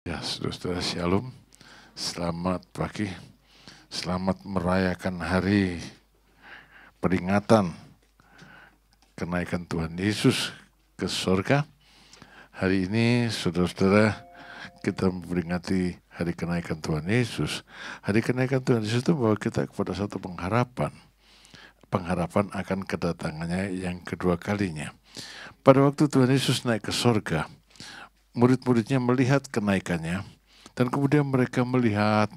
Ya, saudara-saudara Shalom, selamat pagi, selamat merayakan hari peringatan kenaikan Tuhan Yesus ke surga. Hari ini, saudara-saudara, kita memperingati hari kenaikan Tuhan Yesus. Hari kenaikan Tuhan Yesus itu membawa kita kepada satu pengharapan. Pengharapan akan kedatangannya yang kedua kalinya. Pada waktu Tuhan Yesus naik ke surga, murid-muridnya melihat kenaikannya, dan kemudian mereka melihat,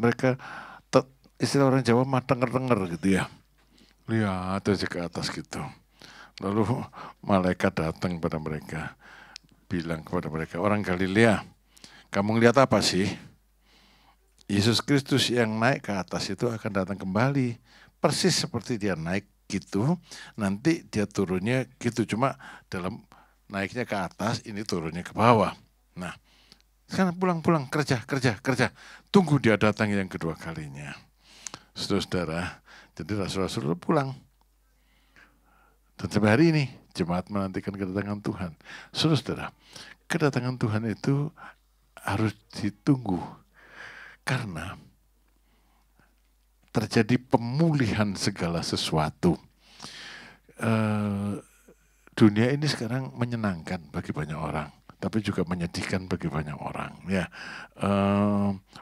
istilah orang Jawa mah denger-denger gitu ya. Lihat aja ke atas gitu. Lalu malaikat datang pada mereka, bilang kepada mereka, orang Galilea, kamu lihat apa sih? Yesus Kristus yang naik ke atas itu akan datang kembali. Persis seperti dia naik gitu, nanti dia turunnya gitu. Cuma dalam naiknya ke atas, ini turunnya ke bawah. Nah, sekarang pulang-pulang, kerja. Tunggu dia datang yang kedua kalinya. Saudara-saudara, jadi rasul-rasul pulang. Dan sampai hari ini, jemaat menantikan kedatangan Tuhan. Saudara-saudara, kedatangan Tuhan itu harus ditunggu. Karena terjadi pemulihan segala sesuatu. Dunia ini sekarang menyenangkan bagi banyak orang, tapi juga menyedihkan bagi banyak orang. Ya,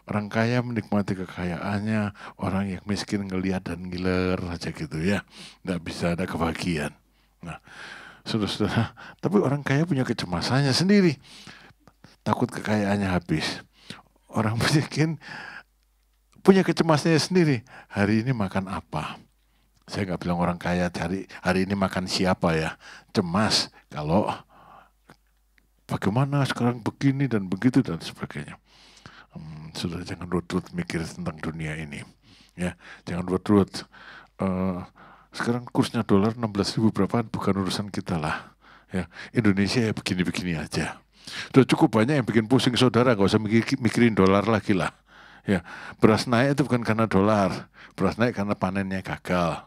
orang kaya menikmati kekayaannya, orang yang miskin ngelihat dan ngiler aja gitu ya, nggak bisa ada kebahagiaan. Nah, saudara-saudara, tapi orang kaya punya kecemasannya sendiri, takut kekayaannya habis. Orang miskin punya kecemasannya sendiri, hari ini makan apa? Saya nggak bilang orang kaya cari hari ini makan siapa ya, cemas kalau bagaimana sekarang begini dan begitu dan sebagainya. Sudah jangan rut-rut mikir tentang dunia ini, ya jangan rut-rut. Sekarang kursnya dolar 16.000 berapa bukan urusan kita lah. Ya Indonesia ya begini-begini aja. Sudah cukup banyak yang bikin pusing saudara, nggak usah mikirin dolar lagi lah. Ya beras naik itu bukan karena dolar, beras naik karena panennya gagal.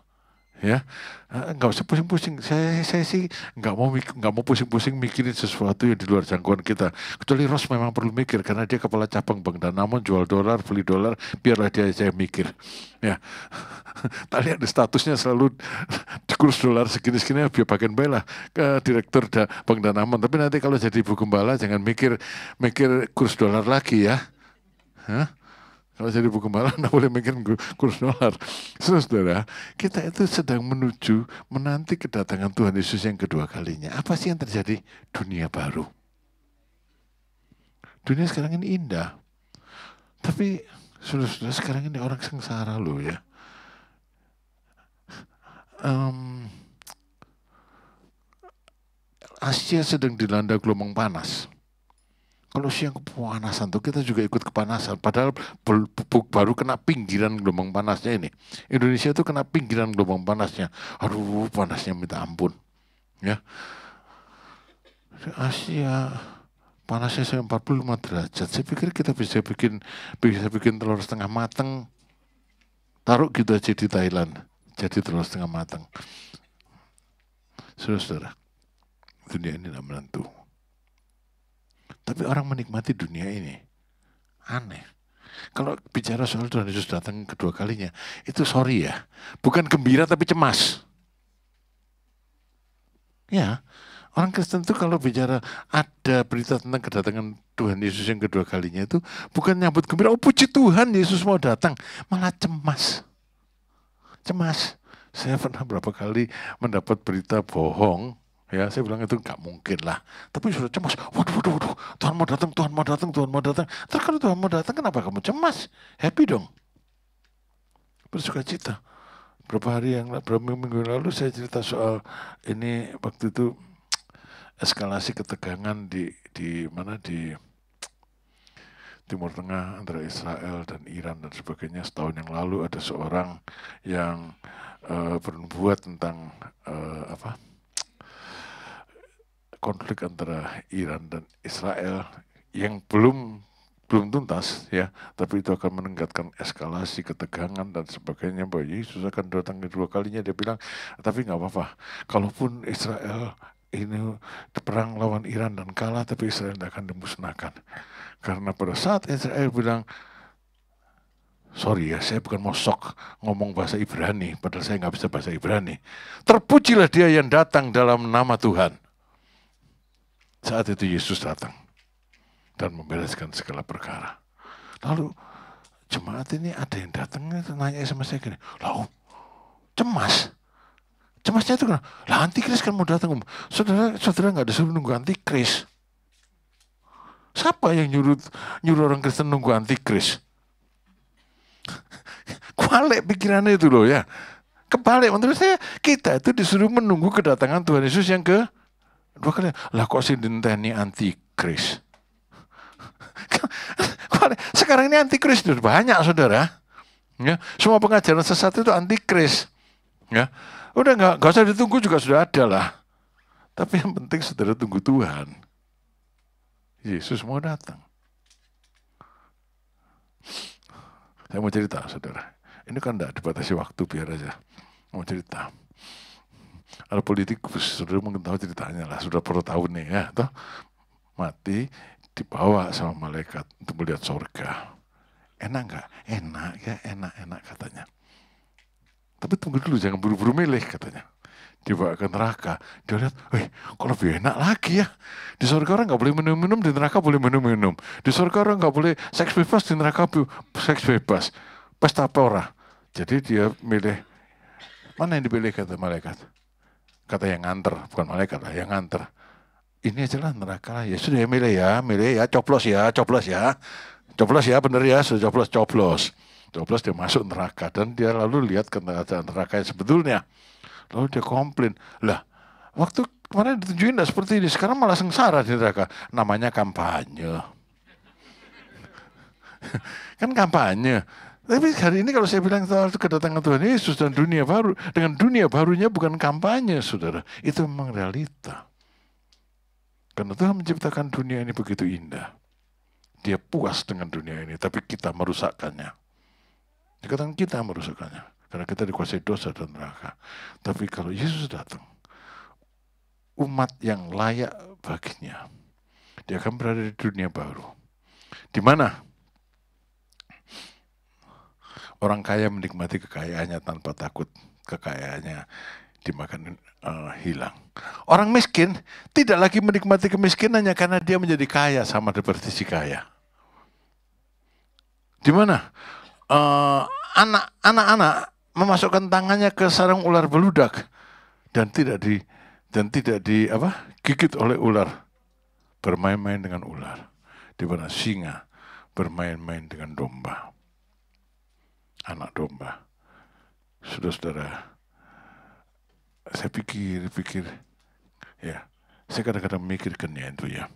Ya nggak usah pusing-pusing. Saya sih nggak mau pusing-pusing mikirin sesuatu yang di luar jangkauan kita, kecuali Ros memang perlu mikir karena dia kepala cabang Bank Danamon, jual dolar beli dolar, biarlah dia saya mikir ya. Tak lihat statusnya selalu di kurs dolar segini-segini, biar bagian bela ke direktur Bank Danamon, tapi nanti kalau jadi ibu gembala jangan mikir kurs dolar lagi ya. Hah? Kalau jadi ibu gembala, nggak boleh mikir kurs dolar. Saudara, kita itu sedang menanti kedatangan Tuhan Yesus yang kedua kalinya. Apa sih yang terjadi? Dunia baru. Dunia sekarang ini indah. Tapi, saudara-saudara, sekarang ini orang sengsara loh ya. Asia sedang dilanda gelombang panas. Kalau siang kepanasan tuh kita juga ikut kepanasan. Padahal baru kena pinggiran gelombang panasnya ini. Indonesia itu kena pinggiran gelombang panasnya. Aduh panasnya minta ampun. Ya. Asia panasnya sampai 45 derajat. Saya pikir kita bisa bikin telur setengah mateng. Taruh gitu aja di Thailand. Jadi telur setengah mateng. Saudara-saudara, dunia ini tidak menentu. Tapi orang menikmati dunia ini. Aneh. Kalau bicara soal Tuhan Yesus datang kedua kalinya, itu sorry ya. Bukan gembira tapi cemas. Ya, orang Kristen itu kalau bicara ada berita tentang kedatangan Tuhan Yesus yang kedua kalinya itu bukan nyambut gembira, oh puji Tuhan Yesus mau datang. Malah cemas. Cemas. Saya pernah berapa kali mendapat berita bohong. Ya, saya bilang itu nggak mungkin lah. Tapi sudah cemas. Waduh, Tuhan mau datang. Terus kalau Tuhan mau datang, kenapa kamu cemas? Happy dong. Bersuka cita. Berapa minggu lalu saya cerita soal ini waktu itu eskalasi ketegangan di Timur Tengah antara Israel dan Iran dan sebagainya. Setahun yang lalu ada seorang yang berbuat tentang konflik antara Iran dan Israel yang belum tuntas ya, tapi itu akan meningkatkan eskalasi ketegangan dan sebagainya. Bahwa Yesus akan datang kedua kalinya, dia bilang, tapi nggak apa-apa, kalaupun Israel ini perang lawan Iran dan kalah, tapi Israel tidak akan dimusnahkan. Karena pada saat Israel bilang, sorry ya, saya bukan mau sok ngomong bahasa Ibrani, padahal saya nggak bisa bahasa Ibrani. Terpujilah dia yang datang dalam nama Tuhan. Saat itu Yesus datang dan membereskan segala perkara. Lalu jemaat ini ada yang datang nanya sama saya gini, loh cemas. Cemasnya itu kenapa? Lah antikris kan mau datang. Saudara nggak disuruh nunggu antikris. Siapa yang nyuruh orang Kristen nunggu antikris? Kebalik pikirannya itu loh ya. Kebalik menurut saya, kita itu disuruh menunggu kedatangan Tuhan Yesus yang kedua kali. Lah kok sih dinteni antikris? Sekarang ini antikris sudah banyak saudara. Ya, semua pengajaran sesat itu antikris. Ya, udah nggak usah ditunggu juga sudah ada lah. Tapi yang penting saudara tunggu Tuhan. Yesus mau datang. Saya mau cerita, saudara. Ini kan tidak dibatasi waktu, biar aja. Mau cerita. Ada politikus, saudara mungkin tahu ceritanya lah. Sudah perlu tahu nih ya. Toh, mati, dibawa sama malaikat untuk melihat surga. Enak nggak? Enak ya, enak katanya. Tapi tunggu dulu, jangan buru-buru milih katanya. Dibawa ke neraka, dia lihat, kok lebih enak lagi ya. Di surga orang nggak boleh minum-minum, di neraka boleh minum-minum. Di surga orang nggak boleh seks bebas, di neraka seks bebas. Pesta pora. Jadi dia milih, mana yang dipilih kata malaikat? Kata yang nganter, bukan malaikat lah, yang nganter. Ini aja lah neraka lah, ya sudah ya milih ya, coplos ya. Coplos ya, bener ya, sudah coplos. Coplos dia masuk neraka, dan dia lalu lihat keadaan neraka yang sebetulnya. Lalu dia komplain, lah waktu kemarin ditunjukin tidak seperti ini, sekarang malah sengsara di neraka. Namanya kampanye. Kan kampanye. Tapi hari ini kalau saya bilang soal kedatangan Tuhan Yesus dan dunia baru, dengan dunia barunya bukan kampanye, saudara. Itu memang realita. Karena Tuhan menciptakan dunia ini begitu indah. Dia puas dengan dunia ini, tapi kita merusakkannya. Dikatakan kita merusakkannya. Karena kita dikuasai dosa dan neraka. Tapi kalau Yesus datang, umat yang layak baginya, dia akan berada di dunia baru. Di mana orang kaya menikmati kekayaannya tanpa takut kekayaannya dimakan hilang. Orang miskin tidak lagi menikmati kemiskinannya karena dia menjadi kaya sama seperti si kaya. Di mana anak-anak memasukkan tangannya ke sarang ular beludak dan tidak gigit oleh ular, bermain-main dengan ular. Di mana singa bermain-main dengan domba, anak domba. Saudara-saudara, saya pikir ya, saya kadang-kadang mikirkannya itu ya.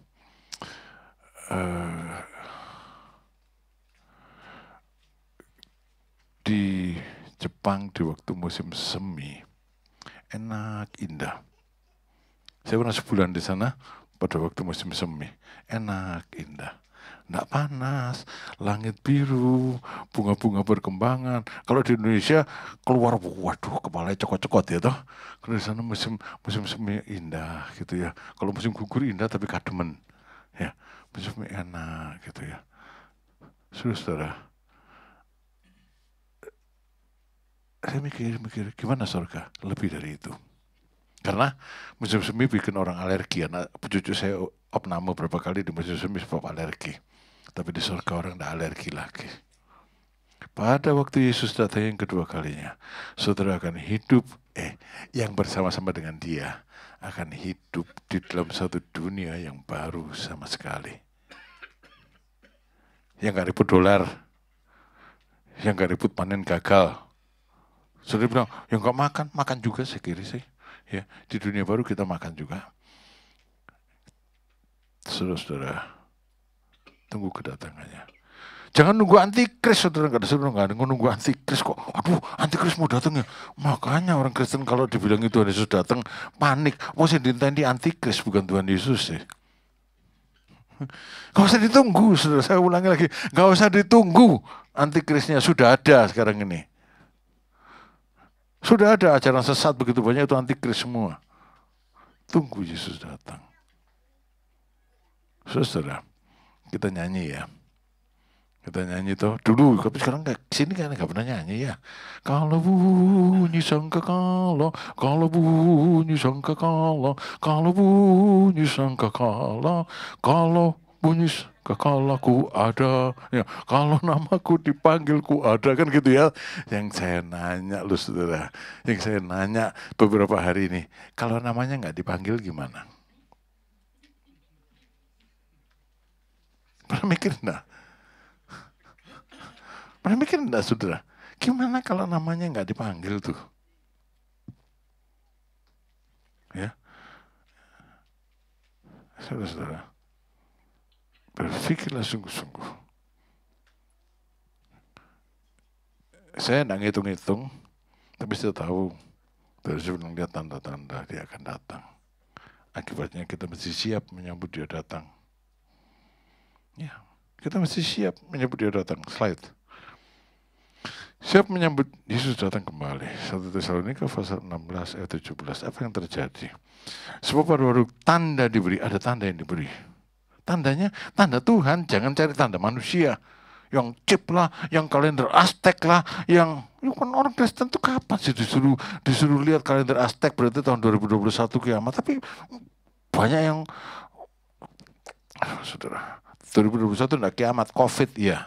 Di Jepang di waktu musim semi, enak, indah. Saya pernah sebulan di sana pada waktu musim semi, enak, indah. Nggak panas, langit biru, bunga-bunga berkembangan. Kalau di Indonesia keluar, waduh, kepalanya cokot-cokot ya toh. Kalau di sana musim semi indah gitu ya. Kalau musim gugur indah tapi kademen, ya. Musim semi enak gitu ya. Saudara, saya mikir gimana surga lebih dari itu. Karena musim semi bikin orang alergi. Anak cucu saya opname berapa kali di musim semi sebab alergi. Tapi di surga orang tidak alergi lagi. Pada waktu Yesus datang yang kedua kalinya, saudara akan hidup yang bersama-sama dengan dia, akan hidup di dalam satu dunia yang baru sama sekali. Yang gak ribut dolar, yang gak ribut panen gagal. Saudara bilang, yang gak makan juga saya kira sih. Ya, di dunia baru kita makan juga. Saudara-saudara, tunggu kedatangannya. Jangan nunggu antikris, saudara. Nggak nunggu antikris kok. Aduh, antikris mau datang ya. Makanya orang Kristen kalau dibilang Tuhan Yesus datang, panik. Yang ditanya antikris bukan Tuhan Yesus sih. Gak usah ditunggu, saudara. Saya ulangi lagi. Gak usah ditunggu. Antikrisnya sudah ada sekarang ini. Sudah ada ajaran sesat begitu banyak, itu antikris semua. Tunggu Yesus datang. Saudara, Kita nyanyi ya. Kita nyanyi tuh dulu, tapi sekarang kayak sini kan nggak pernah nyanyi ya. Kalau bunyi sangkakala, kalau bunyi sangkakala, kalau bunyi sangkakala, kalau bunyi sangkakala ku ada, ya kalau namaku dipanggil ku ada, kan gitu ya. Yang saya nanya lu saudara, yang saya nanya beberapa hari ini, kalau namanya nggak dipanggil gimana? Pernah mikir enggak? Pernah mikir enggak saudara? Gimana kalau namanya nggak dipanggil tuh? Ya, saudara-saudara, berpikirlah sungguh-sungguh. Saya nggak ngitung-ngitung, tapi saya tahu dari sebelum dia tanda-tanda dia akan datang. Akibatnya kita mesti siap menyambut dia datang. Ya, kita mesti siap menyambut dia datang. Slide. Siap menyambut Yesus datang kembali. 1 Tesalonika pasal 16 ayat 17. Apa yang terjadi? Sebab pada waktu tanda diberi, ada tanda yang diberi. Tandanya, tanda Tuhan, jangan cari tanda manusia. Yang chip lah, yang kalender Aztec lah, yang kan orang Kristen tuh kapan sih disuruh lihat kalender Aztec berarti tahun 2021 kiamat. Tapi banyak yang, saudara, 2021 enggak kiamat, COVID ya.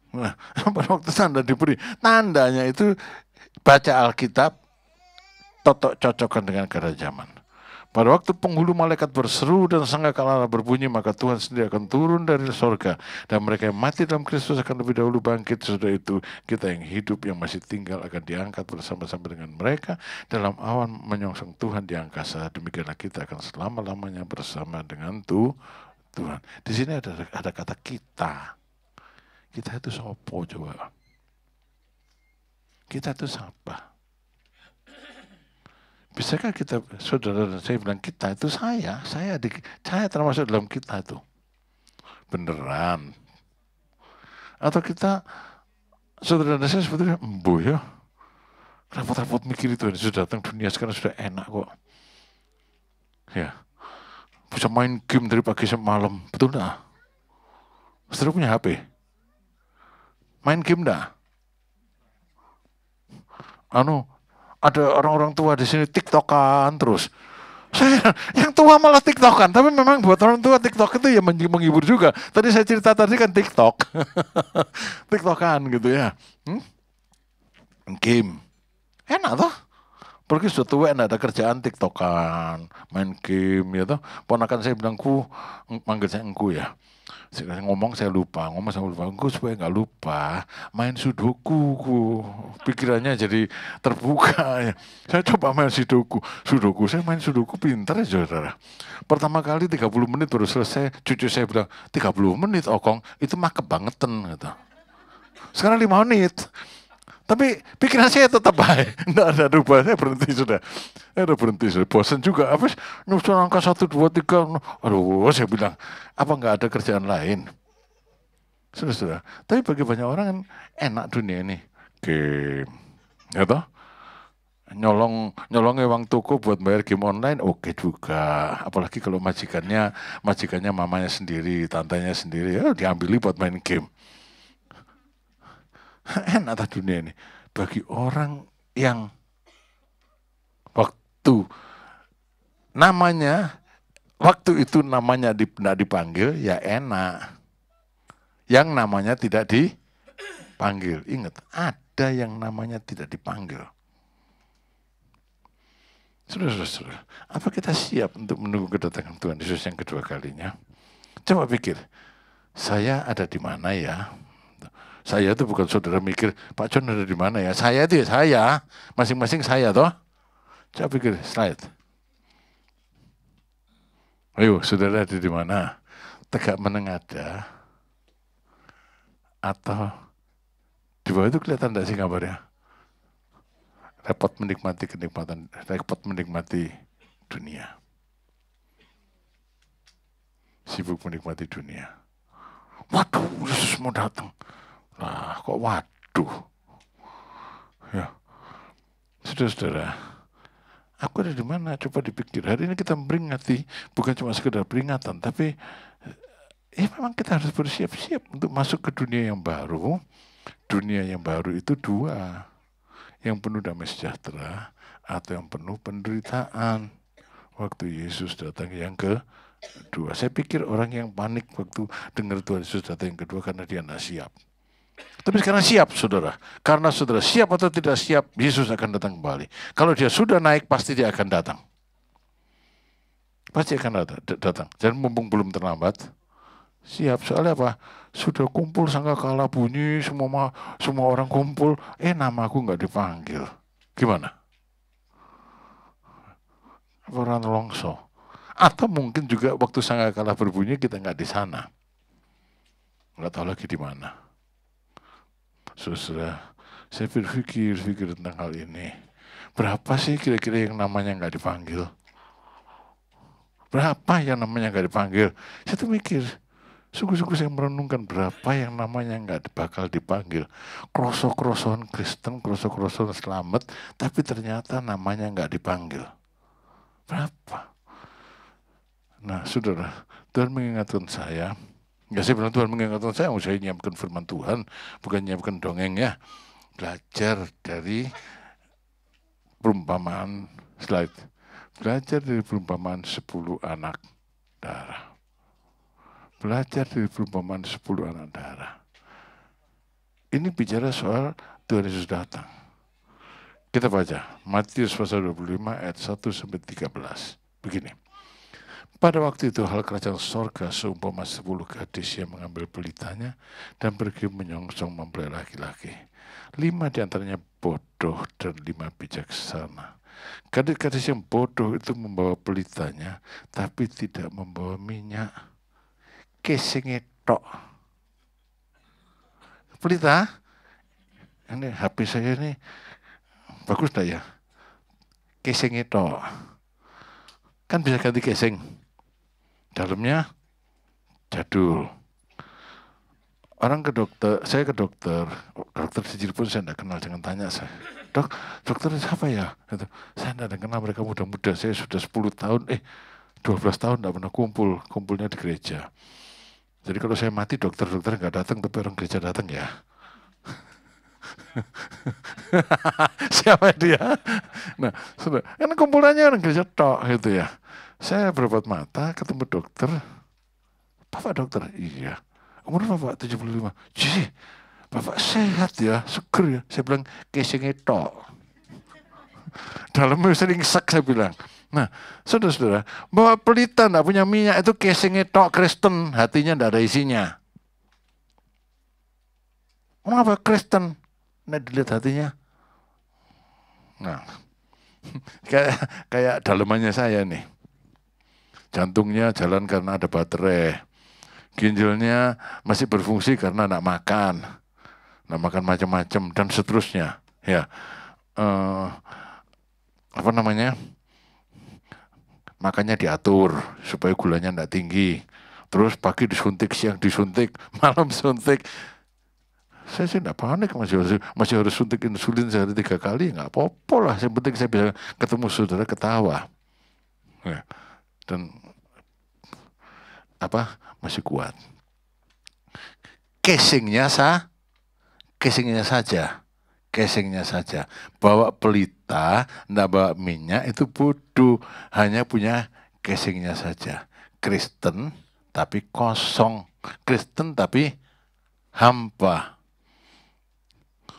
Nah, pada waktu tanda diberi, tandanya itu baca Alkitab, cocokkan dengan keadaan zaman. Pada waktu penghulu malaikat berseru dan sangkakala berbunyi, maka Tuhan sendiri akan turun dari sorga. Dan mereka yang mati dalam Kristus akan lebih dahulu bangkit. Sesudah itu kita yang hidup, yang masih tinggal akan diangkat bersama-sama dengan mereka dalam awan menyongsong Tuhan di angkasa. Demikianlah kita akan selama-lamanya bersama dengan Tuhan. Di sini ada kata kita. Kita itu sopo coba? Kita itu siapa? Bisakah kita, saudara dan saya bilang kita itu saya termasuk dalam kita itu. Beneran. Atau kita, saudara dan saya sebetulnya embo ya. Repot-repot mikir itu, sudah datang dunia sekarang sudah enak kok. Ya. Bisa main game dari pagi sampai malam, betul enggak? Saudara punya HP? Main game enggak? Ada orang-orang tua di sini TikTokan terus. Saya yang tua malah TikTokan, tapi memang buat orang tua TikTok itu ya menghibur juga. Tadi saya cerita tadi kan TikTok. TikTokan gitu ya. Game. Enak toh? Pergi sudah tua enggak ada kerjaan TikTokan, main game ya toh. Ponakan saya bilang manggil saya engku ya. Saya ngomong saya lupa, Gue supaya nggak lupa main sudoku, pikirannya jadi terbuka. Ya. Saya coba main sudoku, saya main sudoku pintar ya saudara. Pertama kali 30 menit baru selesai, cucu saya bilang 30 menit Okong, itu mah kebangetan gitu. Sekarang 5 menit. Tapi pikiran saya tetap baik. Nggak ada rubah, saya berhenti sudah. Bosan juga. Apa nyusun angka 1, 2, 3. Aduh, saya bilang, apa nggak ada kerjaan lain? Sudah. Tapi bagi banyak orang kan enak dunia ini. Game. Ya toh? Nyolongnya uang toko buat bayar game online, oke juga. Apalagi kalau majikannya mamanya sendiri, tantenya sendiri, ya diambili buat main game. Enak tak dunia ini. Bagi orang yang waktu itu namanya tidak dipanggil, ya enak. Yang namanya tidak dipanggil. Ingat, ada yang namanya tidak dipanggil. Saudara, apa kita siap untuk menunggu kedatangan Tuhan Yesus yang kedua kalinya? Coba pikir, saya ada di mana ya? Saya itu bukan saudara mikir, Pak John ada di mana ya? Saya itu ya saya, masing-masing saya toh. Coba pikir, slide. Ayo, saudara ada di mana? Tegak menengadah. Atau di bawah itu kelihatan enggak sih gambarnya? Repot menikmati dunia. Sibuk menikmati dunia. Waduh, Yesus mau datang. Lah, kok waduh. Ya. Saudara-saudara, aku ada di mana? Coba dipikir. Hari ini kita memperingati, bukan cuma sekedar peringatan, tapi Memang kita harus bersiap-siap untuk masuk ke dunia yang baru. Dunia yang baru itu dua. Yang penuh damai sejahtera atau yang penuh penderitaan. Waktu Yesus datang yang kedua. Saya pikir orang yang panik waktu dengar Tuhan Yesus datang yang kedua karena dia tidak siap. Tapi sekarang siap, saudara. Karena saudara siap atau tidak siap, Yesus akan datang kembali. Kalau dia sudah naik, pasti dia akan datang. Pasti akan datang. Dan mumpung belum terlambat, siap. Soalnya apa? Sudah kumpul sangkakala bunyi, semua orang kumpul, namaku nggak dipanggil. Gimana? Orang longso. Atau mungkin juga waktu sangkakala berbunyi kita nggak di sana. Nggak tahu lagi di mana. Saudara, saya berpikir tentang hal ini. Berapa sih kira-kira yang namanya nggak dipanggil? Berapa yang namanya nggak dipanggil? Saya tuh mikir, sungguh-sungguh saya merenungkan berapa yang namanya nggak bakal dipanggil. Krosok-krosokan Kristen, krosok-krosokan selamat, tapi ternyata namanya nggak dipanggil. Berapa? Nah, saudara, Tuhan mengingatkan saya. Ya, saya bilang Tuhan mengingatkan saya nyiapkan firman Tuhan, bukan nyiapkan dongeng ya. Belajar dari perumpamaan slide. Belajar dari perumpamaan 10 anak darah. Belajar dari perumpamaan 10 anak darah. Ini bicara soal Tuhan Yesus datang. Kita baca Matius pasal 25 ayat 1-13. Begini. Pada waktu itu hal kerajaan sorga seumpama 10 gadis yang mengambil pelitanya dan pergi menyongsong mempelai laki-laki. 5 diantaranya bodoh dan 5 bijaksana. Gadis-gadis yang bodoh itu membawa pelitanya tapi tidak membawa minyak. Kesenge tok. Pelita, ini HP saya ini bagus dah ya. Kesenge tok. Kan bisa ganti casing. Dalamnya jadul. Orang ke dokter, saya ke dokter di Cirebon saya tidak kenal, jangan tanya saya. Dokter siapa ya? Saya tidak kenal, mereka muda-muda, saya sudah 10 tahun, 12 tahun tidak pernah kumpulnya di gereja. Jadi kalau saya mati dokter nggak datang, tapi orang gereja datang ya. Siapa dia? Nah, sudah, kan kumpulannya orang gereja tok gitu ya. Saya berobat mata, ketemu dokter. Bapak dokter? Iya. Umur Bapak 75. Jadi, Bapak sehat ya, seger ya. Saya bilang, casingnya tok. Dalamnya sering sak saya bilang. Nah, saudara-saudara, bahwa pelita tidak punya minyak itu casingnya tok Kristen, hatinya tidak ada isinya. Kenapa Kristen? Nah, dilihat hatinya. Nah, kayak dalamannya saya nih. Jantungnya jalan karena ada baterai. Ginjalnya masih berfungsi karena nak makan macam-macam dan seterusnya. Ya, apa namanya? Makannya diatur supaya gulanya tidak tinggi. Terus pagi disuntik, siang disuntik, malam suntik. Saya sih tidak panik, masih harus suntik insulin sehari 3 kali, nggak apa-apa lah. Yang penting saya bisa ketemu saudara ketawa. Ya. Dan masih kuat. Casingnya saja. Bawa pelita, nggak bawa minyak itu bodoh. Hanya punya casingnya saja. Kristen tapi kosong. Kristen tapi hampa.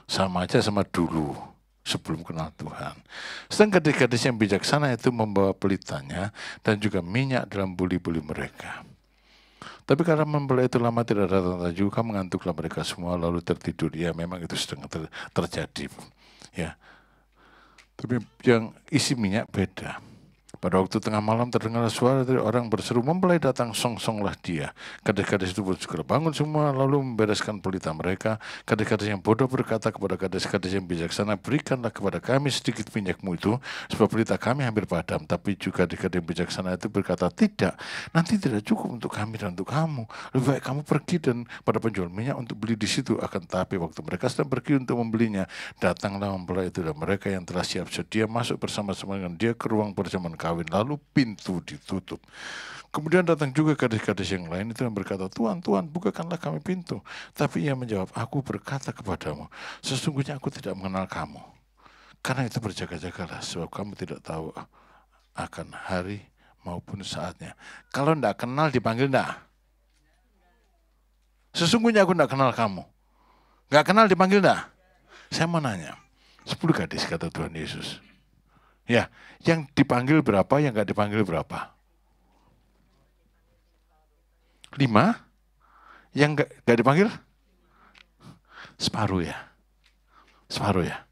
Sama aja sama dulu sebelum kenal Tuhan. Sedang gadis-gadis yang bijaksana itu membawa pelitanya dan juga minyak dalam buli-buli mereka. Tapi karena mempelai itu lama tidak datang juga, mengantuklah mereka semua lalu tertidur. Ya memang itu sedang terjadi. Ya. Tapi yang isi minyak beda. Pada waktu tengah malam terdengar suara dari orang berseru, mempelai datang, song-songlah dia. Gadis-gadis itu pun segera bangun semua, lalu membereskan pelita mereka. Gadis-gadis yang bodoh berkata kepada gadis-gadis yang bijaksana, berikanlah kepada kami sedikit minyakmu itu, sebab pelita kami hampir padam. Tapi juga gadis-gadis yang bijaksana itu berkata, tidak, nanti tidak cukup untuk kami dan untuk kamu. Lebih baik kamu pergi dan pada penjual minyak untuk beli di situ. Akan tapi waktu mereka sedang pergi untuk membelinya, datanglah mempelai itu dan mereka yang telah siap sedia masuk bersama-sama dengan dia ke ruang perjamuan kawin, lalu pintu ditutup. Kemudian datang juga gadis-gadis yang lain itu yang berkata, Tuhan, Tuhan, bukakanlah kami pintu. Tapi ia menjawab, aku berkata kepadamu, sesungguhnya aku tidak mengenal kamu. Karena itu berjaga-jagalah, sebab kamu tidak tahu akan hari maupun saatnya. Kalau tidak kenal dipanggil tidak? Sesungguhnya aku tidak kenal kamu. Nggak kenal dipanggil tidak? Saya mau nanya, 10 gadis kata Tuhan Yesus. Ya, yang dipanggil berapa, yang nggak dipanggil berapa? 5? Yang nggak dipanggil? Separuh ya. Separuh ya.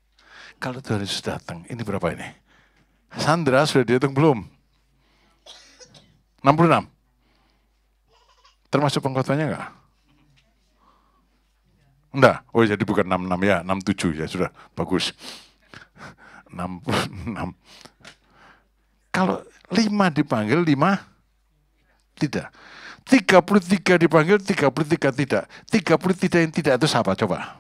Kalau Tuhan Yesus datang, ini berapa ini? Sandra sudah dihitung belum? 66. Termasuk pengkhotbahnya enggak? Enggak. Oh jadi bukan 66 ya, 67 ya sudah bagus. 66. Kalau 5 dipanggil, 5 tidak. 33 dipanggil, 33 tidak. 33 yang tidak itu siapa coba?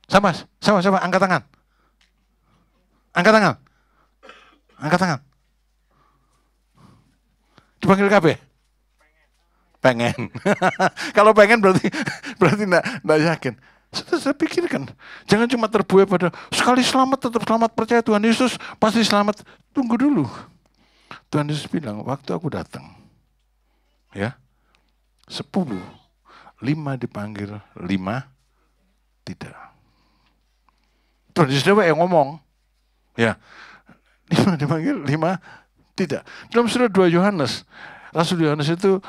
Sama, angkat tangan. Angkat tangan. Angkat tangan. Dipanggil KB? Pengen. Kalau pengen berarti enggak yakin. Saya pikirkan, jangan cuma terbuai pada sekali selamat tetap selamat, percaya Tuhan Yesus pasti selamat. Tunggu dulu. Tuhan Yesus bilang, waktu aku datang, ya 10, 5 dipanggil, 5 tidak. Tuhan Yesus dewa yang ngomong, ya 5 dipanggil, 5 tidak. Dalam surat 2 Yohanes, Rasul Yohanes itu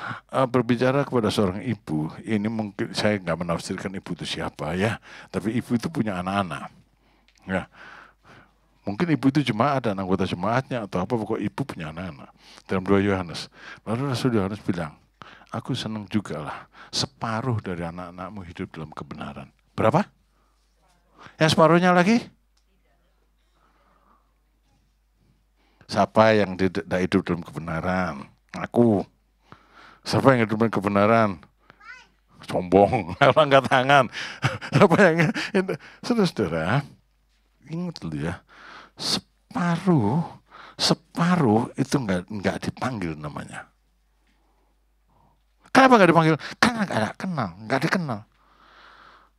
berbicara kepada seorang ibu. Ini mungkin saya nggak menafsirkan ibu itu siapa ya, tapi ibu itu punya anak-anak. Ya, mungkin ibu itu jemaat dan anggota jemaatnya atau apa, pokok ibu punya anak-anak. Dalam 2 Yohanes, lalu Rasul Yohanes bilang, aku senang juga lah separuh dari anak-anakmu hidup dalam kebenaran. Berapa? Yang separuhnya lagi? Siapa yang tidak hidup dalam kebenaran? Aku. Siapa yang hidup dalam kebenaran? Sombong, angkat tangan. Siapa yang saudara-saudara, ingat dulu ya, separuh itu nggak dipanggil namanya. Kenapa nggak dipanggil? Karena nggak dikenal.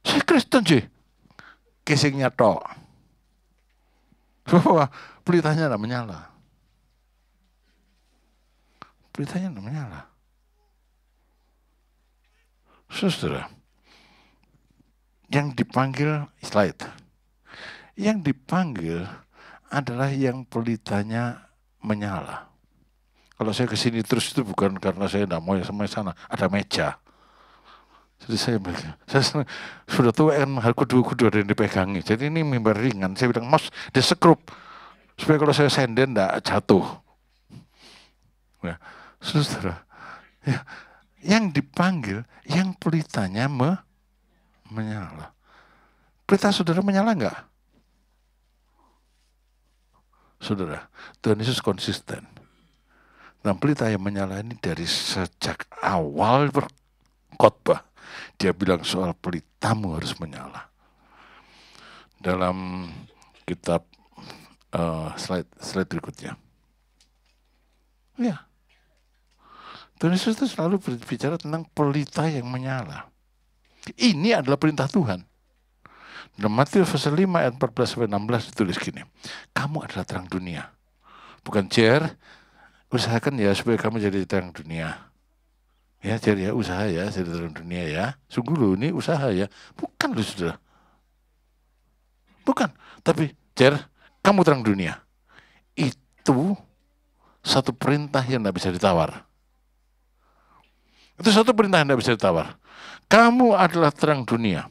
Saya Kristen sih, casingnya tok. Bahwa pelitanya nggak menyala. Pelitanya nggak menyala. Saudara, yang dipanggil slide, yang dipanggil adalah yang pelitanya menyala. Kalau saya kesini terus itu bukan karena saya tidak mau sama sana, ada meja. Jadi saya sudah tua kan, kudu ada yang dipegangi. Jadi ini mimbar ringan. Saya bilang, Mas, disekrup supaya kalau saya senden tidak jatuh. Ya, saudara, ya, yang dipanggil, yang pelitanya menyala. Pelita saudara menyala enggak? Saudara, Tuhan Yesus konsisten. Dan pelita yang menyala ini dari sejak awal berkhotbah. Dia bilang soal pelitamu harus menyala. Dalam kitab slide berikutnya. Ya. Tuhan Yesus itu selalu berbicara tentang pelita yang menyala. Ini adalah perintah Tuhan. Dalam Matius pasal 5 ayat 14-16 ditulis gini. Kamu adalah terang dunia. Bukan usahakan ya supaya kamu jadi terang dunia. Ya, jadi ya usaha ya jadi terang dunia ya. Sungguh loh ini usaha ya. Bukan loh saudara. Bukan. Tapi kamu terang dunia. Itu satu perintah yang tidak bisa ditawar. Itu satu perintah yang tidak bisa ditawar. Kamu adalah terang dunia.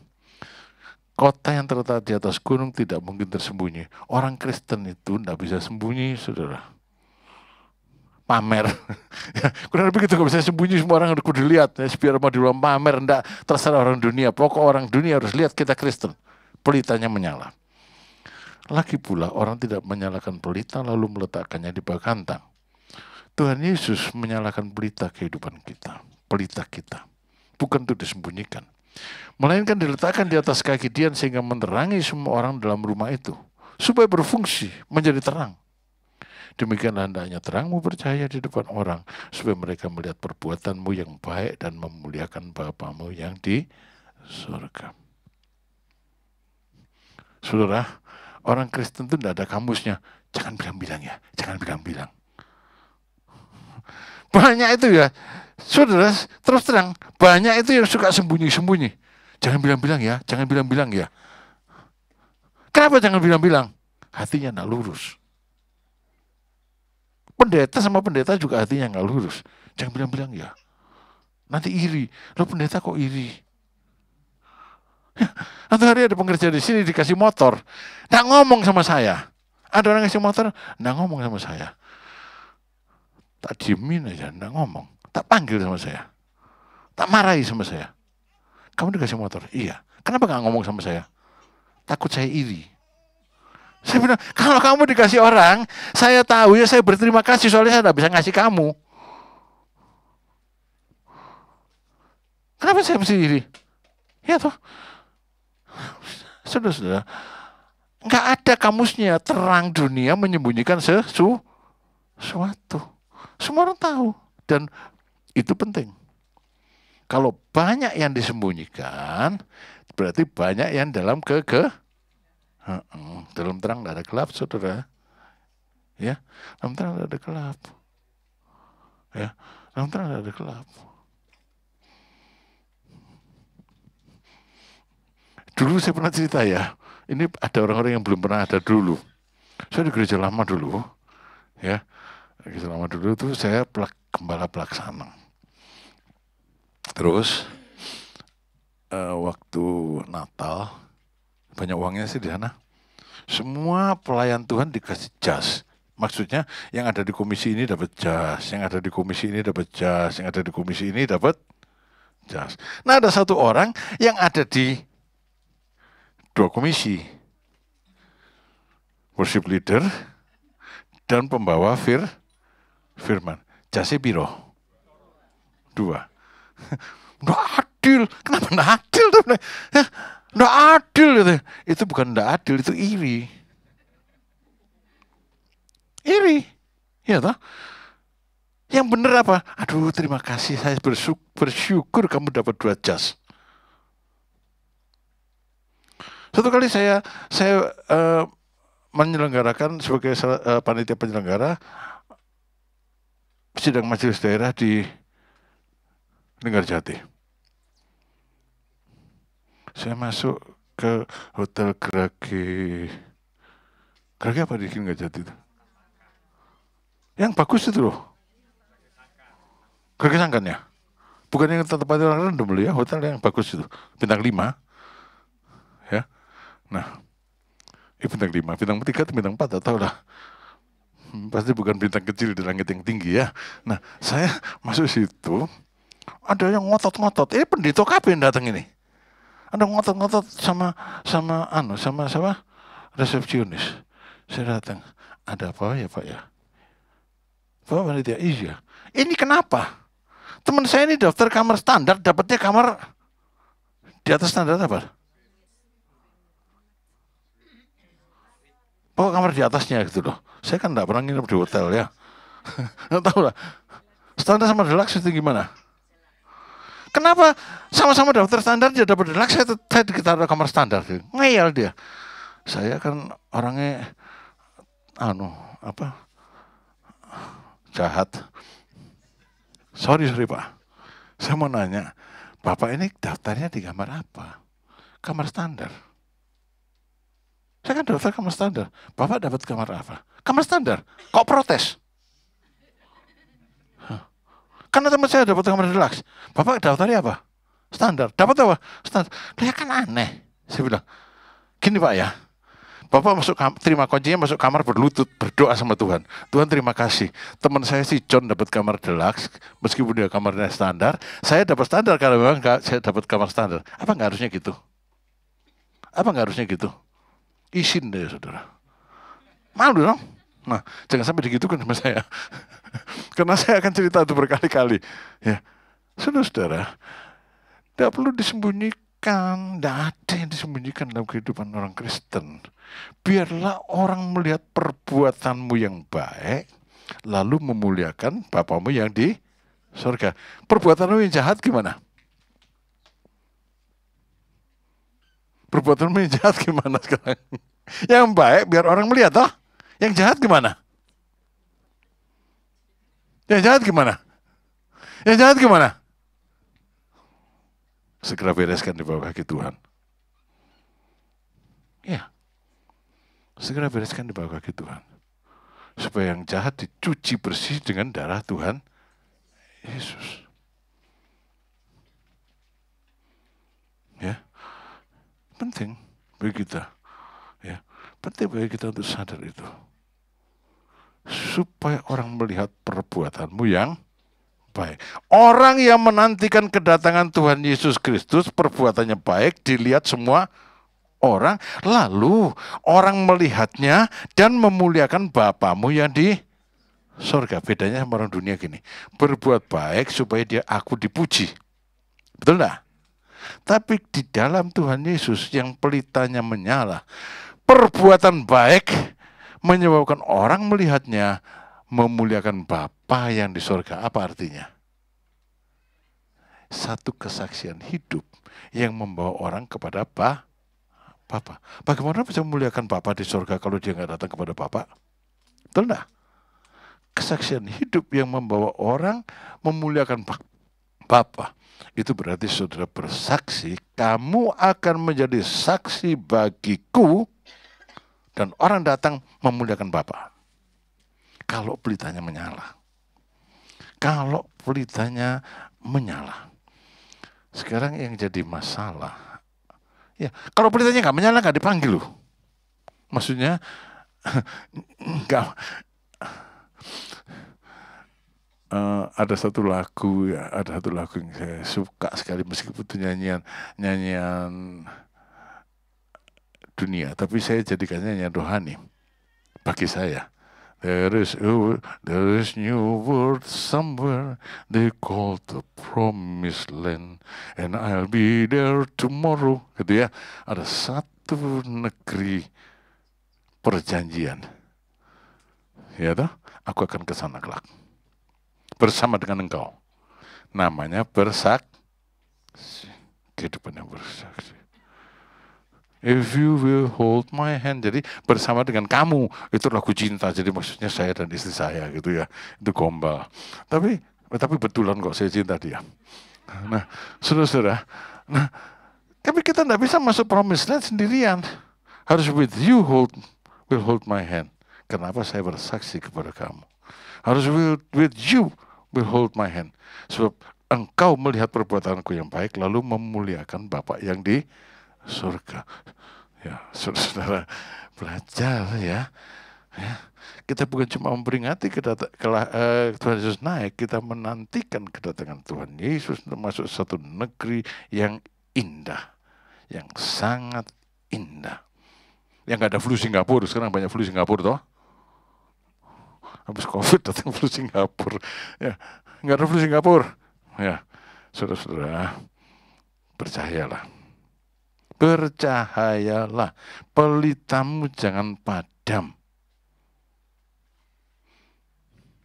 Kota yang terletak di atas gunung tidak mungkin tersembunyi. Orang Kristen itu tidak bisa sembunyi, saudara. Pamer. Kurang lebih gitu, nggak bisa sembunyi, semua orang harus dilihat. Ya, biar mau dibilang pamer, enggak, terserah orang dunia. Pokok orang dunia harus lihat kita Kristen. Pelitanya menyala. Lagi pula orang tidak menyalakan pelita lalu meletakkannya di bawah kantang. Tuhan Yesus menyalakan pelita kehidupan kita. Pelita kita. Bukan untuk disembunyikan. Melainkan diletakkan di atas kaki dia sehingga menerangi semua orang dalam rumah itu. supaya berfungsi, menjadi terang. Demikianlah hendaknya terangmu bercahaya di depan orang, supaya mereka melihat perbuatanmu yang baik dan memuliakan Bapamu yang di surga. Saudara, orang Kristen itu tidak ada kamusnya. Jangan bilang-bilang ya, jangan bilang-bilang. Banyak itu ya, saudara, terus terang, banyak itu yang suka sembunyi-sembunyi. Jangan bilang-bilang ya, jangan bilang-bilang ya. Kenapa jangan bilang-bilang? Hatinya tidak lurus. Pendeta sama pendeta juga hatinya nggak lurus. Jangan bilang-bilang ya. Nanti iri. Loh pendeta kok iri? Atau hari ada pengerja di sini dikasih motor, nggak ngomong sama saya. Ada orang ngasih motor, nggak ngomong sama saya. Tak diemin aja, nggak ngomong. Tak panggil sama saya. Tak marahi sama saya. Kamu dikasih motor? Iya. Kenapa nggak ngomong sama saya? Takut saya iri. Saya bilang, kalau kamu dikasih orang, saya tahu ya saya berterima kasih, soalnya saya tidak bisa ngasih kamu. Kenapa saya mesti iri? Ya toh. Saudara-saudara, nggak ada kamusnya terang dunia menyembunyikan sesuatu. Semua orang tahu. Dan itu penting. Kalau banyak yang disembunyikan, berarti banyak yang dalam dalam terang tidak ada gelap, saudara. Ya, dalam terang tidak ada gelap. Ya, dalam terang tidak ada gelap. Dulu saya pernah cerita ya. Ini ada orang-orang yang belum pernah ada dulu. Saya di gereja lama dulu, ya. Gereja lama dulu itu saya gembala pelaksana. Terus waktu Natal, banyak uangnya sih di sana. Semua pelayan Tuhan dikasih jas. Maksudnya yang ada di komisi ini dapat jas, yang ada di komisi ini dapat jas, yang ada di komisi ini dapat jas. Nah ada satu orang yang ada di 2 komisi. Worship leader dan pembawa firman. Jasnya piro? 2. Nggak adil. Kenapa nggak adil? Nggak adil. Itu bukan nggak adil, itu iri. Iri. Ya toh? Yang benar apa? Aduh terima kasih, saya bersyukur kamu dapat 2 jas. Satu kali saya menyelenggarakan sebagai panitia penyelenggara sidang majelis daerah di Linggarjati. Saya masuk ke Hotel Grage apa di Linggarjati itu? Yang bagus itu loh. Grage Sangkan ya? Bukan yang tempat orang rendam ya, hotel yang bagus itu. Bintang 5. Ya. Nah, bintang 5, bintang 3 atau bintang 4, tahu lah. Pasti bukan bintang kecil di langit yang tinggi ya. Nah, saya masuk situ, ada yang ngotot-ngotot. Ini pendeta KB yang datang ini. Ada ngotot-ngotot sama resepsionis. Saya datang, ada apa ya Pak ya? Pak panitia, iya. Ini kenapa? Teman saya ini daftar kamar standar, dapatnya kamar di atas standar apa? Pokok kamar di atasnya gitu loh. Saya kan enggak pernah nginep di hotel ya. Nggak tahu lah. Standar sama deluxe itu gimana? Kenapa sama-sama daftar standar dia dapat deluxe, saya ditaruh kamar standar. Ngeyel dia. Saya kan orangnya jahat. Sorry Pak. Saya mau nanya, Bapak ini daftarnya di kamar apa? Kamar standar. Saya kan daftar kamar standar. Bapak dapat kamar apa? Kamar standar. Kok protes? Karena teman saya dapat kamar deluxe. Bapak daftarnya apa? Standar. Dapat apa? Standar. Ya kan aneh. Saya bilang, gini Pak ya. Bapak terima kuncinya, masuk kamar berlutut, berdoa sama Tuhan. Tuhan terima kasih. Teman saya si John dapat kamar deluxe, meskipun dia kamarnya standar. Saya dapat standar karena memang saya dapat kamar standar. Apa nggak harusnya gitu? Apa nggak harusnya gitu? Isin deh saudara. Malu dong. Nah, jangan sampai digitukan sama saya. Karena saya akan cerita itu berkali-kali. Ya, saudara, tidak perlu disembunyikan disembunyikan. Tidak ada yang disembunyikan dalam kehidupan orang Kristen. Biarlah orang melihat perbuatanmu yang baik, lalu memuliakan Bapamu yang di surga. Perbuatanmu yang jahat gimana? Perbuatanmu yang jahat gimana sekarang? Yang baik biar orang melihat, toh. Yang jahat gimana? Yang jahat gimana? Yang jahat gimana? Segera bereskan di bawah kaki Tuhan. Ya. Segera bereskan di bawah kaki Tuhan. Supaya yang jahat dicuci bersih dengan darah Tuhan Yesus. Ya. Penting bagi kita. Ya. Penting bagi kita untuk sadar itu. Supaya orang melihat perbuatanmu yang baik. Orang yang menantikan kedatangan Tuhan Yesus Kristus, perbuatannya baik, dilihat semua orang, lalu orang melihatnya dan memuliakan Bapamu yang di surga. Bedanya sama orang dunia gini, berbuat baik supaya aku dipuji. Betul enggak? Tapi di dalam Tuhan Yesus yang pelitanya menyala, perbuatan baik menyebabkan orang melihatnya memuliakan Bapa yang di surga. Apa artinya? Satu kesaksian hidup yang membawa orang kepada Bapa. Bagaimana bisa memuliakan Bapa di surga kalau dia nggak datang kepada Bapa? Betul enggak? Kesaksian hidup yang membawa orang memuliakan Bapa. Itu berarti saudara bersaksi, kamu akan menjadi saksi bagiku, dan orang datang memuliakan Bapa. Kalau pelitanya menyala. Kalau pelitanya menyala. Sekarang yang jadi masalah, ya kalau pelitanya nggak menyala nggak dipanggil loh. Maksudnya nggak. Ada satu lagu yang saya suka sekali, meskipun itu nyanyian dunia, tapi saya jadikannya nyanyian rohani bagi saya. There is new world somewhere they call the promised land, and I'll be there tomorrow. Gitu ya. Ada satu negeri perjanjian. Ya toh? Aku akan ke sana kelak. Bersama dengan engkau. Namanya bersaksi. Kehidupan yang bersaksi. If you will hold my hand. Jadi bersama dengan kamu. Itu lagu cinta. Jadi maksudnya saya dan istri saya gitu ya. Itu gombal. Tapi betulan kok saya cinta dia. Nah, saudara-saudara. Nah, tapi kita tidak bisa masuk promised land sendirian. Harus with you will hold my hand. Kenapa saya bersaksi kepada kamu? Harus with you will hold my hand. Sebab engkau melihat perbuatanku yang baik lalu memuliakan Bapa yang di surga. Ya, saudara belajar ya. Kita bukan cuma memperingati Tuhan Yesus naik, kita menantikan kedatangan Tuhan Yesus untuk masuk satu negeri yang indah, yang sangat indah. Yang nggak ada flu Singapura, sekarang banyak flu Singapura toh. Habis COVID datang flu Singapura. Ya, nggak ada flu Singapura. Ya, saudara-saudara, percayalah. Percayalah, pelitamu jangan padam.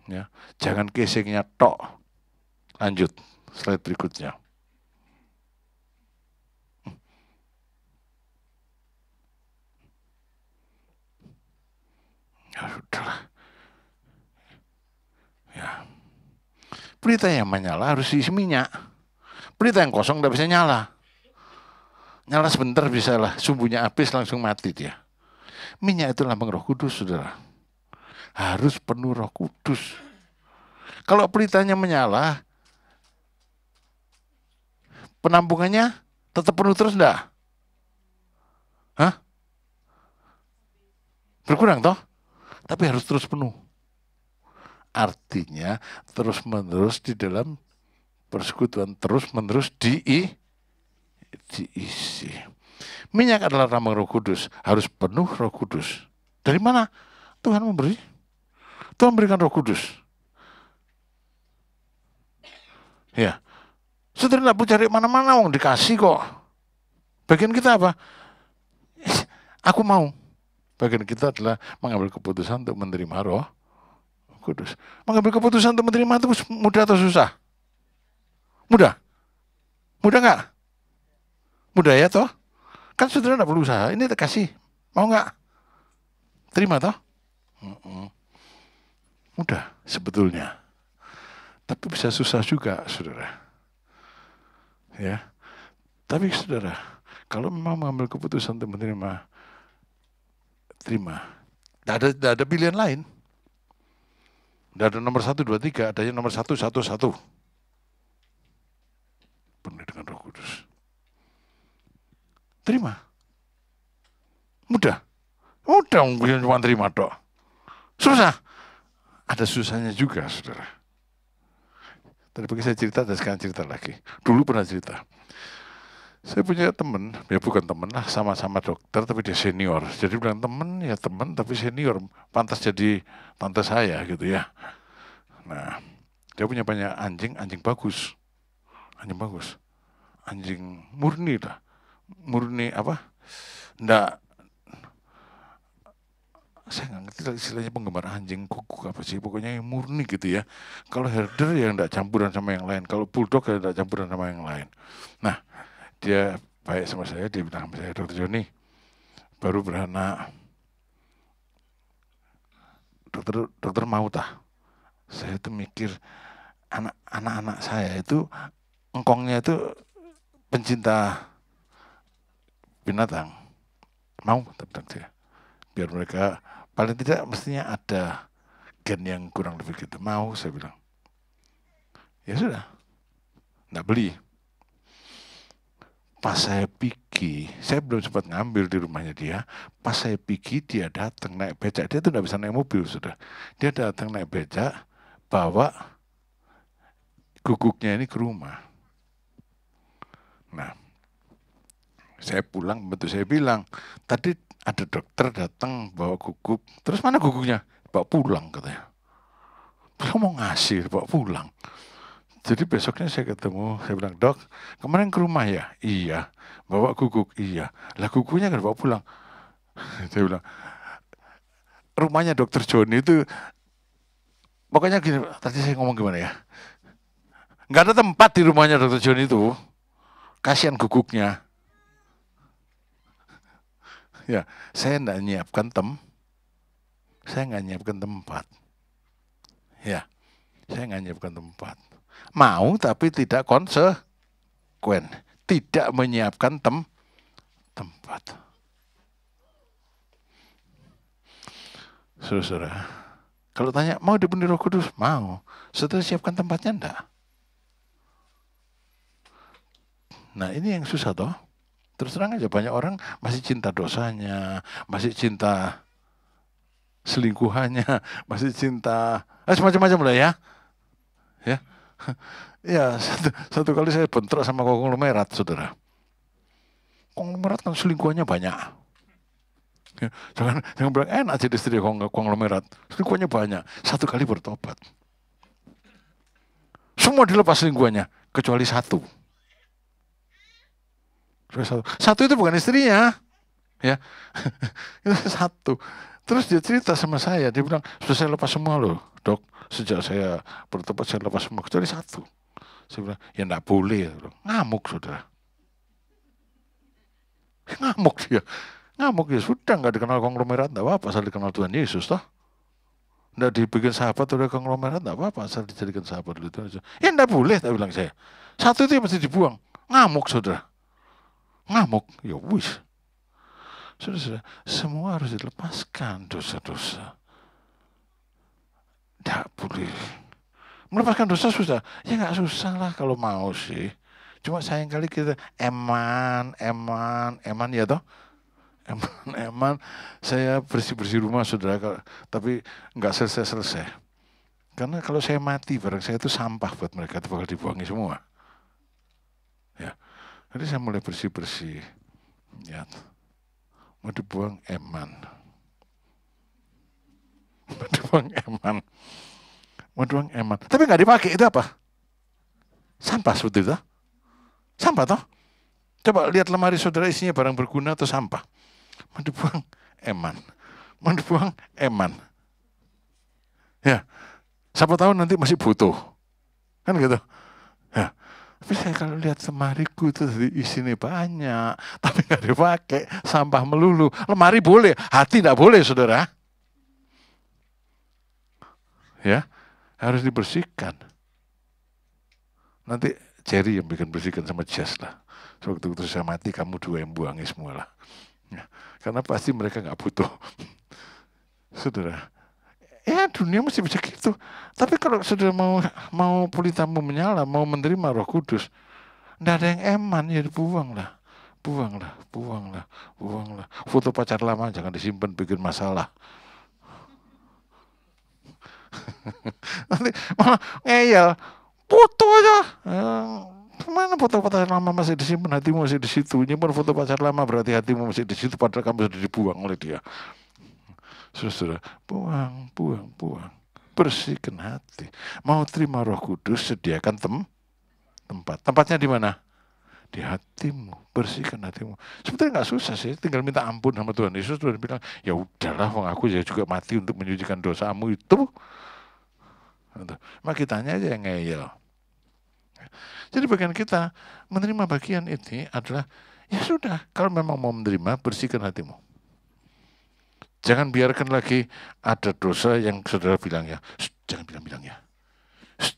Ya, jangan casingnya tok. Lanjut, slide berikutnya. Ya sudahlah. Ya. Pelita yang menyala harus diisi minyak. Pelita yang kosong tidak bisa nyala. Nyala sebentar bisa lah, sumbunya habis langsung mati dia. Minyak itu lambang Roh Kudus, saudara. Harus penuh Roh Kudus. Kalau pelitanya menyala, penampungannya tetap penuh terus enggak? Hah? Berkurang toh? Tapi harus terus penuh. Artinya terus-menerus di dalam persekutuan, terus-menerus diisi. Minyak adalah lambang Roh Kudus, harus penuh Roh Kudus. Dari mana? Tuhan memberi. Tuhan berikan Roh Kudus. Ya. Saudara tidak perlu cari mana-mana, dikasih kok. Bagian kita apa? Aku mau. Bagian kita adalah mengambil keputusan untuk menerima Roh Kudus. Mengambil keputusan untuk menerima itu mudah atau susah? Mudah. Mudah nggak? Mudah ya toh? Kan saudara nggak perlu usaha. Ini kasih. Mau nggak? Terima toh? Mudah sebetulnya. Tapi bisa susah juga, saudara. Ya. Tapi saudara, kalau memang mengambil keputusan untuk menerima, terima. Tidak ada pilihan lain. Tidak ada nomor 1, 2, 3. Adanya nomor 1, 1, 1. Penuh dengan Roh Kudus. Terima. Mudah. Mudah, cuma terima dok. Susah. Ada susahnya juga, saudara. Tadi pagi saya cerita, dan sekarang cerita lagi. Dulu pernah cerita. Saya punya teman, ya bukan teman lah, sama-sama dokter, tapi dia senior. Jadi bilang teman, ya teman, tapi senior. Pantas jadi tante saya gitu ya. Nah, dia punya banyak anjing, anjing bagus. Anjing bagus. Anjing murni lah. Murni apa? Nggak, saya nggak ngerti istilahnya penggemar anjing kuku apa sih, pokoknya yang murni gitu ya. Kalau herder ya nggak campuran sama yang lain. Kalau bulldog ya nggak campuran sama yang lain. Nah, dia baik sama saya, dia bilang sama saya, Dokter Joni, baru beranak. Dokter mau tah? Saya tuh mikir, anak-anak saya itu, engkongnya itu pencinta binatang. Mau, dia. Biar mereka, paling tidak mestinya ada gen yang kurang lebih gitu. Mau, saya bilang. Ya sudah, nggak beli. Pas saya pergi, saya belum sempat ngambil di rumahnya dia. Pas saya pergi, dia datang naik becak. Dia tuh nggak bisa naik mobil, sudah. Dia datang naik becak, bawa guguknya ini ke rumah. Nah, saya pulang, betul saya bilang, tadi ada dokter datang bawa guguk. Terus mana guguknya? Bawa pulang katanya. Terus mau ngasih, bawa pulang. Jadi besoknya saya ketemu, saya bilang, dok, kemarin ke rumah ya? Iya. Bawa guguk? Iya. Lah guguknya kan bawa pulang. Saya bilang, rumahnya dokter Joni itu, pokoknya gini, tadi saya ngomong gimana ya? Nggak ada tempat di rumahnya dokter Joni itu. Kasihan guguknya. Ya, saya nggak nyiapkan saya nggak nyiapkan tempat. Ya, saya nggak nyiapkan tempat. Mau tapi tidak konsekuen. Tidak menyiapkan tempat. Saudara, kalau tanya mau dipenuhi Roh Kudus? Mau. Saudara siapkan tempatnya enggak? Nah ini yang susah toh. Terus terang aja banyak orang masih cinta dosanya, masih cinta selingkuhannya, masih cinta semacam-macam lah ya. Ya. Ya, satu kali saya bentrok sama konglomerat, saudara. Konglomerat kan selingkuhannya banyak. Ya, jangan bilang enak jadi istri konglomerat. Selingkuhannya banyak. Satu kali bertobat. Semua dilepas selingkuhannya, kecuali satu. Satu itu bukan istrinya. Ya. Itu satu. Terus dia cerita sama saya, dia bilang, sudah saya lepas semua loh, dok. Sejak saya bertobat saya lepas semua, kecuali satu. Saya bilang, ya enggak boleh. Ngamuk, saudara. Ngamuk dia. Ngamuk ya, sudah enggak dikenal konglomerat, enggak apa-apa, asal dikenal Tuhan Yesus, toh. Enggak dibikin sahabat oleh konglomerat, enggak apa-apa, asal dijadikan sahabat oleh Tuhan Yesus. Ya enggak boleh, tak bilang saya. Satu itu mesti dibuang. Ngamuk, saudara. Ngamuk, ya wis. Saudara, semua harus dilepaskan dosa-dosa. Tidak boleh. Melepaskan dosa susah. Ya nggak susah lah kalau mau sih. Cuma sayang kali kita eman ya toh. Eman, saya bersih-bersih rumah saudara, tapi nggak selesai-selesai. Karena kalau saya mati, barang saya itu sampah buat mereka, itu bakal dibuangi semua. Ya, jadi saya mulai bersih-bersih. Ya, mau dibuang eman. Mau dibuang eman. Mau dibuang eman. Tapi nggak dipakai, itu apa? Sampah seperti itu. Sampah toh. Coba lihat lemari saudara isinya barang berguna atau sampah. Mau dibuang, eman. Mau dibuang, eman. Ya, siapa tahu nanti masih butuh. Kan gitu. Ya. Tapi saya kalau lihat lemariku itu isinya banyak, tapi nggak dipakai, sampah melulu. Lemari boleh, hati nggak boleh, saudara. Ya, harus dibersihkan. Nanti Jerry yang bikin bersihkan sama Jess lah. Waktu itu saya mati, kamu dua yang buangi semua lah. Ya, karena pasti mereka nggak butuh. Saudara, ya dunia masih bisa gitu. Tapi kalau saudara mau pelitamu menyala, mau menerima Roh Kudus, nggak ada yang eman, ya dibuanglah. Buanglah. Foto pacar lama jangan disimpan, bikin masalah. Nanti malah ngeyel, foto aja. Mana foto pacar lama masih disimpan, hatimu masih di situ. Nyimpan foto pacar lama berarti hatimu masih di situ, padahal kamu sudah dibuang oleh dia. Saudara, buang. Bersihkan hati. Mau terima Roh Kudus, sediakan tempat. Tempatnya di mana? Di hatimu. Bersihkan hatimu. Sebetulnya nggak susah sih, tinggal minta ampun sama Tuhan Yesus. Tuhan bilang, ya udahlah, aku juga mati untuk menyucikan dosamu itu. Maka kitanya aja yang ngeyel. Jadi bagian kita menerima bagian ini adalah, ya sudah, kalau memang mau menerima, bersihkan hatimu. Jangan biarkan lagi ada dosa yang saudara bilang ya, jangan bilang-bilang ya.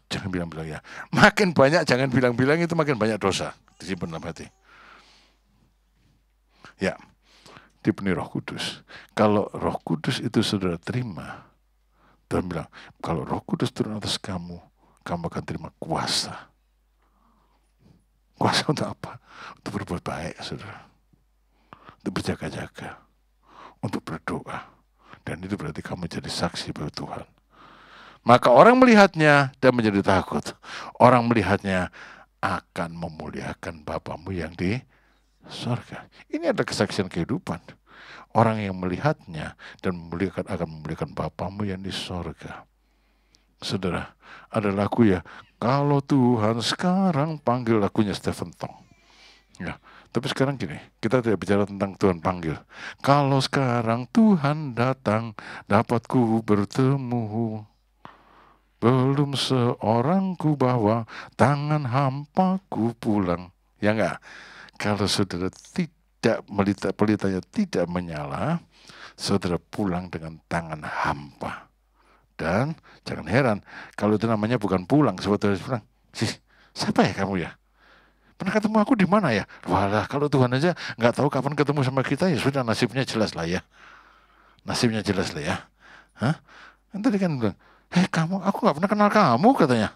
Jangan bilang-bilang ya. Makin banyak jangan bilang-bilang itu makin banyak dosa disimpan dalam hati. Ya, dipenuhi Roh Kudus. Kalau Roh Kudus itu saudara terima, Tuhan bilang, kalau Roh Kudus turun atas kamu akan terima kuasa. Kuasa untuk apa? Untuk berbuat baik, saudara. Untuk berjaga-jaga. Untuk berdoa. Dan itu berarti kamu jadi saksi bagi Tuhan. Maka orang melihatnya dan menjadi takut. Orang melihatnya akan memuliakan Bapamu yang di surga. Ini adalah kesaksian kehidupan. Orang yang melihatnya dan akan memuliakan Bapamu yang di surga. Saudara, ada lagu ya, kalau Tuhan sekarang panggil, lagunya Stephen Tong. Ya, tapi sekarang gini, kita tidak bicara tentang Tuhan panggil. Kalau sekarang Tuhan datang, dapat ku bertemu. Belum seorang ku bawa, tangan hampa ku pulang. Ya enggak? Kalau saudara tidak pelitanya tidak menyala, saudara pulang dengan tangan hampa. Dan jangan heran, kalau itu namanya bukan pulang, saudara bilang, siapa ya kamu ya? Pernah ketemu aku di mana ya? Walah, kalau Tuhan aja nggak tahu kapan ketemu sama kita, ya sudah nasibnya jelas lah ya. Nasibnya jelas lah ya. Hah? Tadi kan bilang, kamu, aku nggak pernah kenal kamu katanya.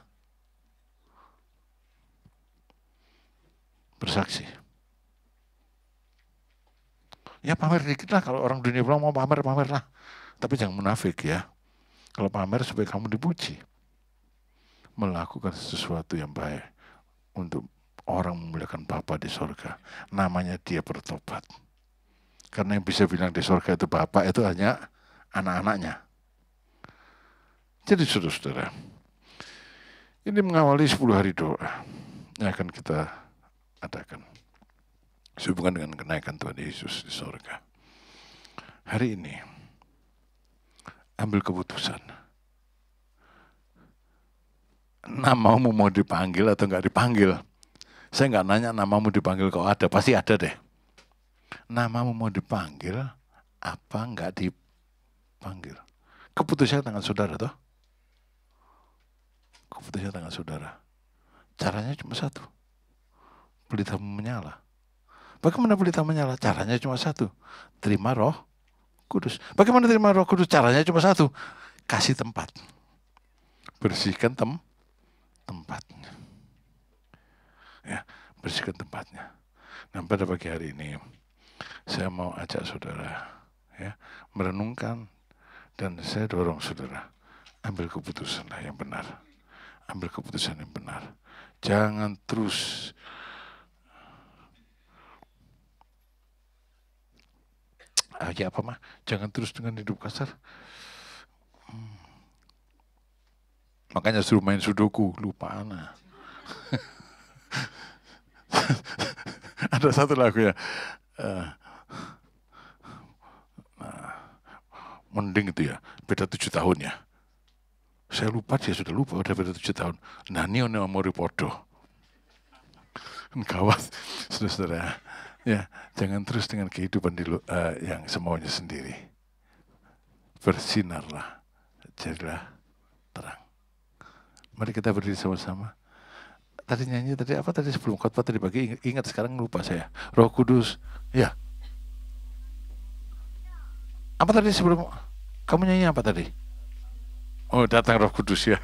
Bersaksi. Ya pamer dikit lah, kalau orang dunia bilang mau pamer lah. Tapi jangan munafik ya. Kalau pamer supaya kamu dipuji. Melakukan sesuatu yang baik untuk orang memuliakan Bapa di sorga. Namanya dia bertobat. Karena yang bisa bilang di sorga itu Bapa itu hanya anak-anaknya. Jadi saudara-saudara, ini mengawali 10 hari doa yang akan kita adakan. Sehubungan dengan kenaikan Tuhan Yesus di sorga. Hari ini, ambil keputusan. Namamu mau dipanggil atau enggak dipanggil? Saya enggak nanya namamu dipanggil kok ada, pasti ada deh. Namamu mau dipanggil, apa enggak dipanggil? Keputusan tangan saudara toh? Keputusan tangan saudara. Caranya cuma satu. Pelitamu menyala. Bagaimana pelita menyala? Caranya cuma satu. Terima Roh Kudus. Bagaimana terima Roh Kudus? Caranya cuma satu. Kasih tempat. Bersihkan tempatnya. Ya, bersihkan tempatnya. Nah, pada pagi hari ini saya mau ajak saudara ya, merenungkan, dan saya dorong saudara ambil keputusanlah yang benar. Ambil keputusan yang benar. Jangan terus jangan terus dengan hidup kasar. Makanya suruh main sudoku, lupa anak. Ada satu lagu ya. Mending itu ya, beda 7 tahun ya. Saya lupa, dia sudah lupa, udah beda 7 tahun. Nah, ini amori podo. Gawat, saudara. Ya, jangan terus dengan kehidupan yang semaunya sendiri. Bersinarlah, jadilah terang. Mari kita berdiri sama-sama. Tadi nyanyi, tadi apa tadi sebelum khotbah tadi pagi, ingat sekarang lupa saya. Roh Kudus, ya. Apa tadi sebelum, kamu nyanyi apa tadi? Oh, datang Roh Kudus ya.